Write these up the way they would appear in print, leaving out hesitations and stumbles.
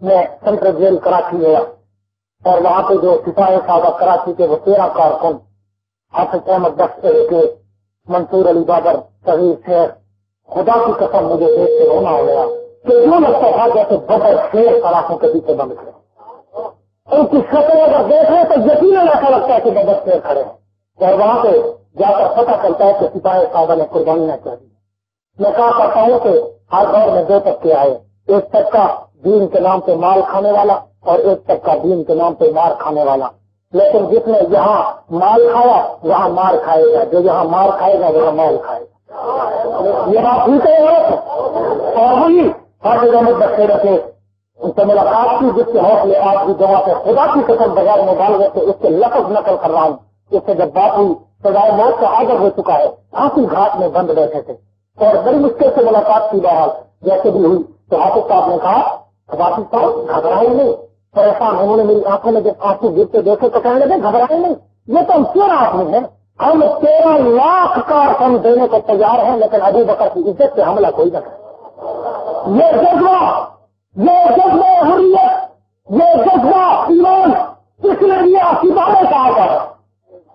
میں central jail Karachi گیا اور وہاں پہ جو سپاہی صاحب کراچی کے وہ 13 کارکن حافظ احمد بخش کے منصور علی بابر صغیر شیخ، خدا کی قسم مجھے دیکھ کے رونا ہو گیا کہ یوں لگتا تھا جیسے بدر شیر سلاخوں کے پیچھے بند کرے. ان کی شکل اگر دیکھیں تو یقیناً ایسا لگتا ہے کہ بدر شیر کھڑے ہیں. اور وہاں پہ جا کر پتہ چلتا ہے کہ سپاہی صاحب نے قربانی نہ چاہی. میں کہا کرتا ہوں کہ ہر دور میں 2 طبقے آئے، ایک طبقہ دین کے نام پہ مال کھانے والا اور ایک طبقہ دین کے نام پہ مار کھانے والا. لیکن جس نے یہاں مال کھایا وہاں مار کھائے گا، جو یہاں مار کھائے گا وہاں مال کھائے گا. یہ بات ٹھیک ہے. اور وہی حافظ احمد بخش کے ان سے ملاقات کی جس کے حوصلے آج بھی دعا سے خدا کی قسم بغیر مبالغے سے اس کے لفظ نقل کر رہا ہوں. اس سے جب بات ہوئی سزائے موت کا آڈر ہو چکا ہے، آنسو گھاٹ میں بند بیٹھے تھے اور بڑی مشکل سے ملاقات کی. بہرحال جیسے بھی ہوئی تو حافظ صاحب نے کہا حافظ صاحب گھبرائیں نہیں. پریشان انہوں نے میری آنکھوں میں جب آنسو گرتے دیکھے تو کہنے لگے گھبرائیں نہیں، یہ تو ہم 13 آدمی ہیں، ہم 13 لاکھ کارکن دینے کو تیار ہیں، لیکن ابو بکر کی عزت پہ حملہ کوئی نہ کرے. یہ جذبہ حریت، یہ جذبہ ایمان اس نے لیا سپاہی صاحب کا.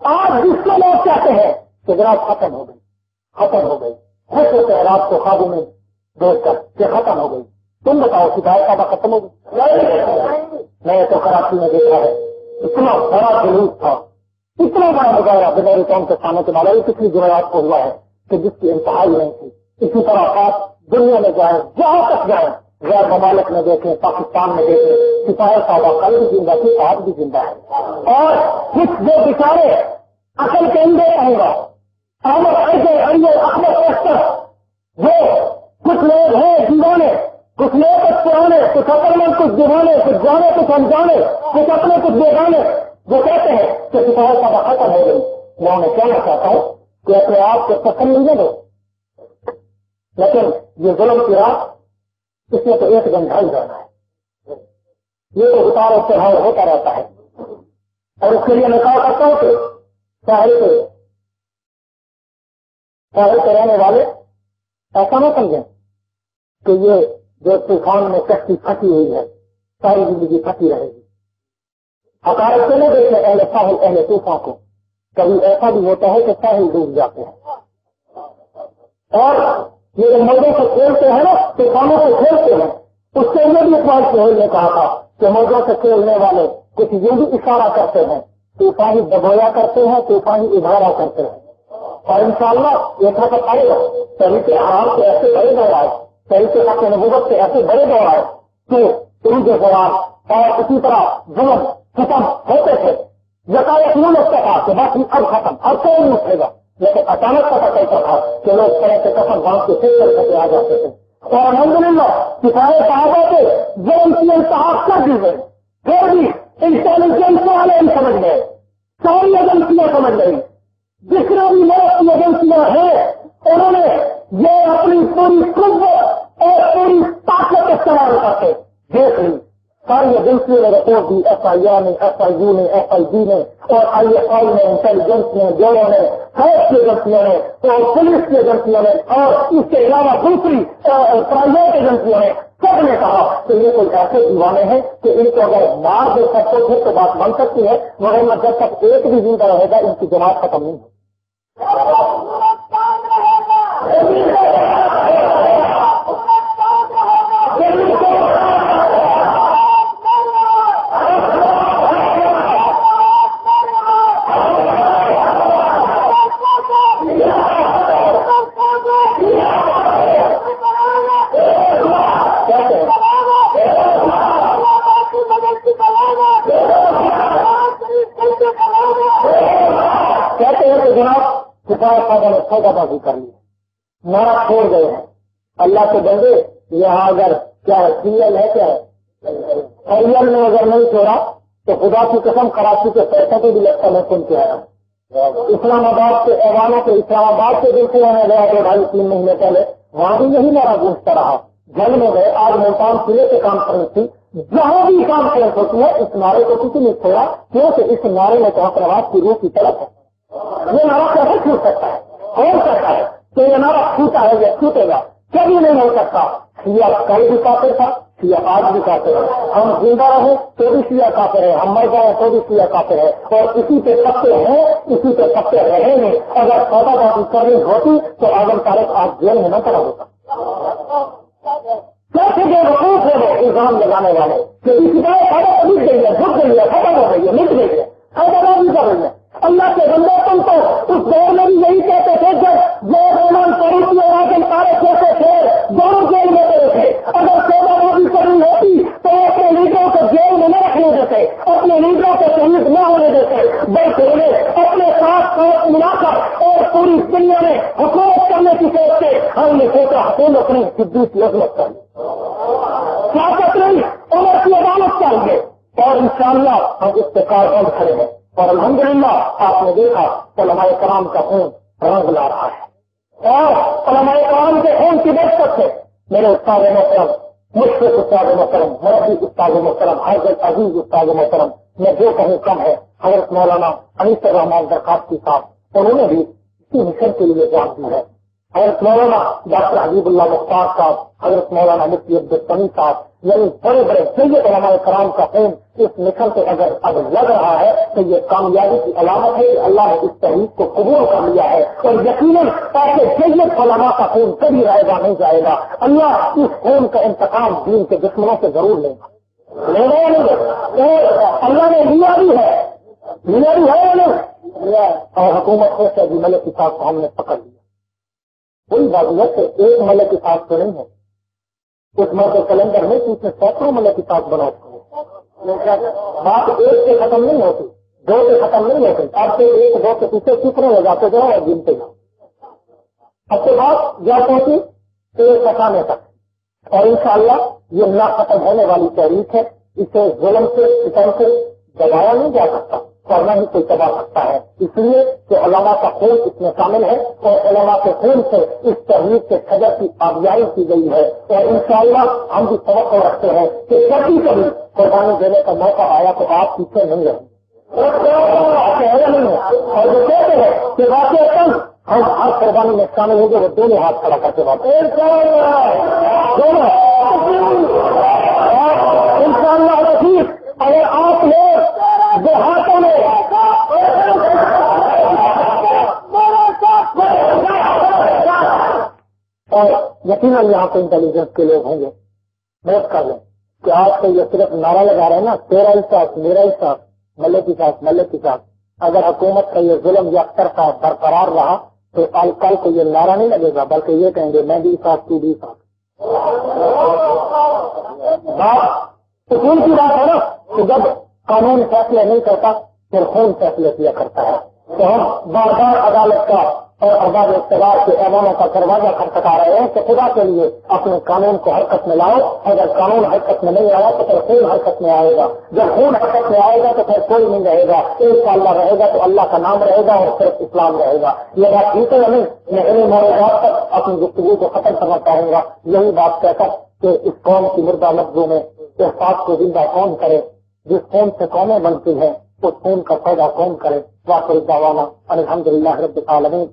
آج جس کو لوگ کہتے ہیں کہ جناب ختم ہو گئی خوش ہوتے ہیں رات کو خوابوں میں دیکھ کر کہ ختم ہو گئی. تم بتاؤ سپاہی صاحب ختم ہو گئی؟ میں تو کراچی میں دیکھا ہے اتنا بڑا جلوس تھا، اتنا بڑا مظاہرہ بغیر قوم کے سامنے کے والا یہ پچھلی جمعرات کو ہوا ہے کہ جس کی انتہائی نہیں تھی. اسی طرح آپ دنیا میں جائیں، جہاں تک جائیں، غیر ممالک میں دیکھیں، پاکستان میں دیکھیں، سپاہی صاحب کل بھی زندہ تھی، آج بھی زندہ ہے. اور کچھ جو بچارے عقل کے اندر رہے گا احمد احمد وہ کچھ لوگ ہیں دیوانے، کچھ لوگ کچھ پرانے، کچھ عقل مند، کچھ دیوانے، کچھ جانے کچھ انجانے، کچھ اپنے کچھ بیگانے، جو کہتے ہیں کہ سپاہی صاحب ختم ہو گئی. میں انہیں کہنا چاہتا ہوں کہ اپنے آپ کو تسلی نہیں دو، لیکن یہ ظلم کی رات اس میں تو ایک دن ڈھل جانا ہے. یہ تو اتار و چڑھاؤ ہوتا رہتا ہے اور اس کے لیے میں کہا کرتا ہوں کہ ساحل پہ رہنے والے ایسا نہ سمجھیں کہ یہ جو طوفان میں کشتی پھنسی ہوئی ہے ساری زندگی پھنسی رہے گی. حقائق سے نہیں دیکھیں اہل ساحل اہل طوفان کو، کبھی ایسا بھی ہوتا ہے کہ ساحل ڈوب جاتے ہیں. اور یہ جو موجوں سے کھیلتے ہیں نا، طوفانوں سے کھیلتے ہیں، اس سے یہ بھی اقبال سہیل نے کہا تھا کہ موجوں سے کھیلنے والے کچھ یہ بھی اشارہ کرتے ہیں، طوفانی دبویا کرتے ہیں، طوفانی ابھارا کرتے ہیں. اور انشاءاللہ یہ وقت آئے گا صحیح کے آرام سے ایسے بڑے دور آئے، صحیح کے حق نبوت سے ایسے بڑے دور آئے کہ ان کے سوال اور اسی طرح ظلم ختم ہوتے تھے. یکایک یوں لگتا تھا کہ بس اب ختم، اب کوئی نہیں اٹھے گا، لیکن اچانک پتہ چلتا تھا کہ لوگ طرح سے قسم باندھ کے پھر کر کے آ جاتے تھے. اور الحمدللہ سپاہی صحابہ کے ظلم کی انتہا کر دی گئی، پھر بھی انٹیلیجنس والے سمجھ گئے، ساری ایجنسیاں سمجھ گئی، جتنے بھی لوگ کی ایجنسیاں ہیں انہوں نے یہ اپنی پوری قوت اور پوری طاقت استعمال کرتے دیکھ لی. ساری ایجنسیوں نے رپورٹ دی، ایف آئی آر نے، ایف آئی یو نے، ایف آئی جی نے اور آئی ایس آئی نے، انٹیلیجنس نے، بیورو نے، فوج کی ایجنسیوں نے اور پولیس کی ایجنسیوں نے اور اس کے علاوہ دوسری پرائیویٹ ایجنسیوں نے، سب نے کہا کہ یہ کوئی ایسے دیوانے ہیں کہ ان کو اگر مار دے سکتے تھے تو بات بن سکتی ہے، مگر جب تک ایک بھی زندہ رہے گا ان کی جماعت ختم نہیں ہوگی. سودا بازی کر لی، نعرہ چھوڑ گئے ہیں اللہ کے بندے. یہاں اگر کیا سیریل ہے کیا سیریل میں اگر نہیں چھوڑا تو خدا کی قسم کراچی کے پیسے کے بھی لگتا میں سن کے آیا ہوں. اسلام آباد کے ایوانوں کے اسلام آباد سے دیکھے میں گیا 2-3 مہینے پہلے، وہاں بھی یہی نعرہ گونجتا رہا. جل میں گئے، آج ملتان قلعے کے کانفرنس تھی، جہاں بھی کانفرنس ہوتی ہے اس نعرے کو کسی نے چھوڑا کیونکہ اس نعرے میں تو پرواز کی روح کی طرف ہے. یہ نعرہ کیسے چھوٹ سکتا ہے؟ ہو سکتا ہے کہ یہ نعرہ چھوٹا ہے یا چھوٹے گا، کبھی نہیں ہو سکتا. شیعہ کل بھی کافر تھا، شیعہ آج بھی کافر ہے، ہم زندہ رہے تو بھی شیعہ کافر ہے، ہم مر جائیں تو بھی شیعہ کافر ہے، اور اسی پہ پکے ہیں، اسی پہ پکے رہیں گے۔ اگر سودا بازی کرنی ہوتی تو اعظم طارق آج جیل میں نہ پڑا ہوتا۔ کیسے جو وقوف ہے وہ الزام لگانے والے کہ اس کی سودا مٹ گئی ہے، جھک گئی ہے، ختم ہو گئی ہے، مٹ گئی ہے، سودا بازی کر رہی ہے۔ اللہ کے بندے تم تو اس دور میں بھی یہی کہتے تھے جب جو رحمان فاروقی اور اعظم طارق جیسے تھے دونوں جیل میں گئے تھے، اگر سودا بازی کرنی ہوتی تو اپنے لیڈروں کو جیل میں نہ رکھنے دیتے، اپنے لیڈروں کو شہید نہ ہونے دیتے، بلکہ انہیں اپنے ساتھ ملا کر اور پوری دنیا میں حکومت کرنے کی سوچ سے ہم نے سوچا حکومت نہیں صدیق کی عظمت چاہیے، سیاست نہیں عمر کی عدالت چاہیے، اور انشاءاللہ ہم اس پہ کاربند کھڑے ہیں۔ اور الحمدللہ آپ نے دیکھا علماء کرام کا خون رنگ لا رہا ہے، اور علماء کرام کے خون کی برکت سے میرے استاد محترم، مشفق استاد محترم، مربی استاد محترم، حضرت عزیز استاد محترم، میں جو کہوں کم ہے، حضرت مولانا انیس الرحمان درخواست صاحب انہوں نے بھی اسی مشن کے لیے جان دی ہے، حضرت مولانا ڈاکٹر حبیب اللہ مختار صاحب، حضرت مولانا مفتی عبدالسمی صاحب، یعنی بڑے بڑے سید علماء کرام کا خون اس مشن سے اگر اب لگ رہا ہے تو یہ کامیابی کی علامت ہے کہ اللہ نے اس تحریک کو قبول کر لیا ہے، اور یقیناً ایسے سید علماء کا خون کبھی رہے گا نہیں جائے گا۔ اللہ اس خون کا انتقام دین کے دشمنوں سے ضرور لے گا، اللہ نے لیا بھی ہے اور حکومت سے ابھی ملک کے ساتھ ہم نے پکڑ لیا۔ کوئی بات کہ ایک ملک کے ساتھ تو نہیں ہے، اس مرد کیلنڈر میں اس میں سینکڑوں ملک کے ساتھ بنا بات ایک سے ختم نہیں ہوتی، دو سے ختم نہیں ہوتی، آپ سے ایک دو کے پیچھے کتنے ہو جاتے جاؤ اور گنتے جاؤ، اب کے بعد جا پہنچی ایک ستانے تک، اور انشاءاللہ یہ نہ ختم ہونے والی تحریک ہے، اسے ظلم سے ستم سے دبایا نہیں جا سکتا، کرنا ہی کوئی دبا سکتا ہے، اس لیے کہ علماء کا خون اس میں شامل ہے، اور علماء کے خون سے اس تحریک کے خجر کی آبیائی کی گئی ہے، اور انشاءاللہ ہم بھی توقع رکھتے ہیں کہ کبھی کبھی قربانی دینے کا موقع آیا تو آپ پیچھے نہیں رہیں نہیں ہے، اور جو کہتے ہیں کہ واقع کم ہم ہر قربانی میں شامل ہوں گے، وہ دونوں ہاتھ کھڑا کرتے بات دونوں انشاءاللہ رفیق، اگر آپ لوگ دیہاتوں میں اور یقیناً یہاں پہ انٹیلیجنس کے لوگ ہوں گے، نوٹ کر لیں کہ آج تو یہ صرف نعرہ لگا رہے ہیں نا، تیرا ہی ساتھ میرا ہی ساتھ ملک کے ساتھ ملک کے ساتھ، اگر حکومت کا یہ ظلم یک طرفہ برقرار رہا تو کل کو یہ نعرہ نہیں لگے گا، بلکہ یہ کہیں گے میں بھی ساتھ تو بھی ساتھ۔ بات سکون کی بات ہے نا کہ جب قانون فیصلے نہیں کرتا پھر خون فیصلے کیا کرتا ہے، تو ہم بار بار عدالت کا اور ارباب اقتدار کے ایوانوں کا دروازہ کھٹکھٹا رہے ہیں کہ خدا کے لیے اپنے قانون کو حرکت میں لاؤ، اگر قانون حرکت میں نہیں آیا تو پھر خون حرکت میں آئے گا، جب خون حرکت میں آئے گا تو پھر کوئی نہیں رہے گا، انشاءاللہ رہے گا تو اللہ کا نام رہے گا اور صرف اسلام رہے گا۔ یہ بات ٹھیک ہے یا نہیں؟ میں انہیں موضوعات تک اپنی گفتگو کو ختم کرنا چاہوں گا، یہی بات کہہ کر کہ اس قوم کی مردہ لفظوں میں احساس کو زندہ کون کرے، جس خون سے قومیں بنتی ہیں اس خون کا سودا کون کرے۔ واخر دعوانا الحمدللہ رب العالمین۔